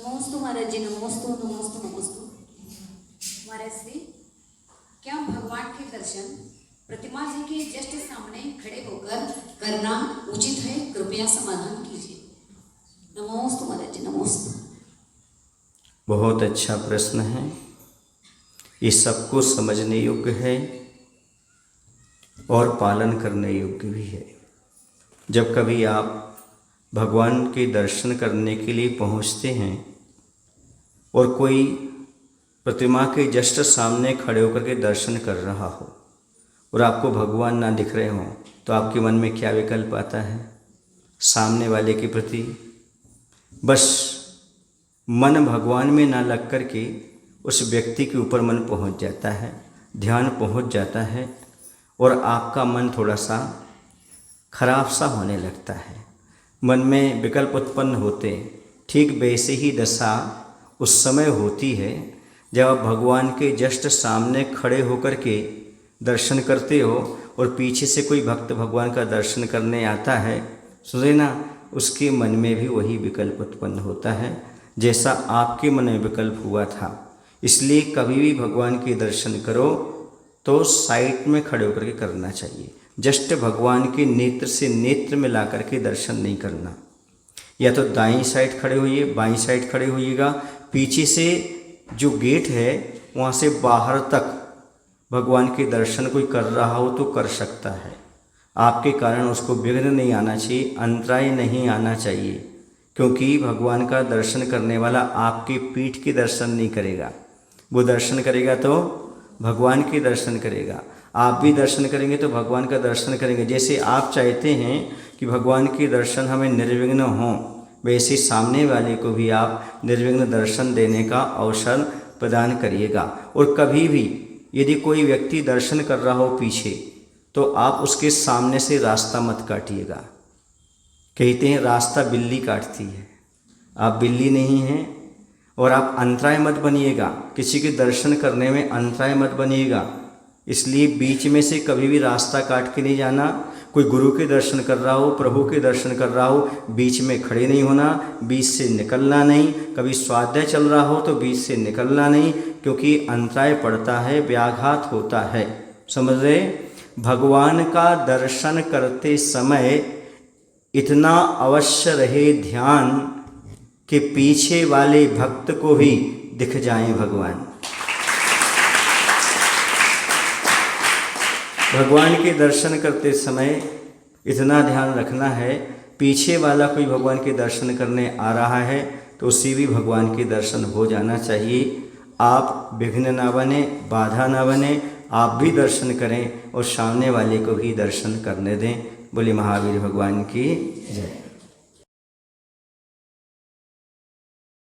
नमोस्तु महाराज जी, नमोस्तु नमोस्तु नमोस्तु। महाराज श्री, क्या भगवान के दर्शन प्रतिमा जी के जस्ट सामने खड़े होकर करना उचित है? कृपया समाधान कीजिए। नमोस्तु महाराज जी, नमोस्तु। बहुत अच्छा प्रश्न है। ये सबको समझने योग्य है और पालन करने योग्य भी है। जब कभी आप भगवान के दर्शन करने के लिए पहुंचते हैं और कोई प्रतिमा के जस्ट सामने खड़े होकर के दर्शन कर रहा हो और आपको भगवान ना दिख रहे हों, तो आपके मन में क्या विकल्प आता है? सामने वाले के प्रति बस मन भगवान में ना लग कर के उस व्यक्ति के ऊपर मन पहुंच जाता है, ध्यान पहुंच जाता है और आपका मन थोड़ा सा खराब सा होने लगता है। मन में विकल्प उत्पन्न होते। ठीक वैसे ही दशा उस समय होती है जब आप भगवान के जस्ट सामने खड़े होकर के दर्शन करते हो और पीछे से कोई भक्त भगवान का दर्शन करने आता है, सुने ना, उसके मन में भी वही विकल्प उत्पन्न होता है जैसा आपके मन में विकल्प हुआ था। इसलिए कभी भी भगवान के दर्शन करो तो साइड में खड़े होकर के करना चाहिए। जस्ट भगवान के नेत्र से नेत्र में ला करके दर्शन नहीं करना। या तो दाईं साइड खड़े होइए, बाईं साइड खड़े होइएगा। पीछे से जो गेट है वहाँ से बाहर तक भगवान के दर्शन कोई कर रहा हो तो कर सकता है। आपके कारण उसको विघ्न नहीं आना चाहिए, अंतराय नहीं आना चाहिए, क्योंकि भगवान का दर्शन करने वाला आपके पीठ के दर्शन नहीं करेगा। वो दर्शन करेगा तो भगवान के दर्शन करेगा। आप भी दर्शन करेंगे तो भगवान का दर्शन करेंगे। जैसे आप चाहते हैं कि भगवान के दर्शन हमें निर्विघ्न हों, वैसे सामने वाले को भी आप निर्विघ्न दर्शन देने का अवसर प्रदान करिएगा। और कभी भी यदि कोई व्यक्ति दर्शन कर रहा हो पीछे, तो आप उसके सामने से रास्ता मत काटिएगा। कहते हैं रास्ता बिल्ली काटती है, आप बिल्ली नहीं हैं। और आप अंतराय मत बनिएगा, किसी के दर्शन करने में अंतराय मत बनिएगा। इसलिए बीच में से कभी भी रास्ता काट के नहीं जाना। कोई गुरु के दर्शन कर रहा हो, प्रभु के दर्शन कर रहा हो, बीच में खड़े नहीं होना, बीच से निकलना नहीं। कभी स्वाध्याय चल रहा हो तो बीच से निकलना नहीं, क्योंकि अंतराय पड़ता है, व्याघात होता है। समझ रहे? भगवान का दर्शन करते समय इतना अवश्य रहे ध्यान कि पीछे वाले भक्त को भी दिख जाएं भगवान। भगवान के दर्शन करते समय इतना ध्यान रखना है, पीछे वाला कोई भगवान के दर्शन करने आ रहा है तो उसे भी भगवान के दर्शन हो जाना चाहिए। आप विघ्न ना बने, बाधा ना बने, आप भी दर्शन करें और सामने वाले को भी दर्शन करने दें। बोले महावीर भगवान की जय।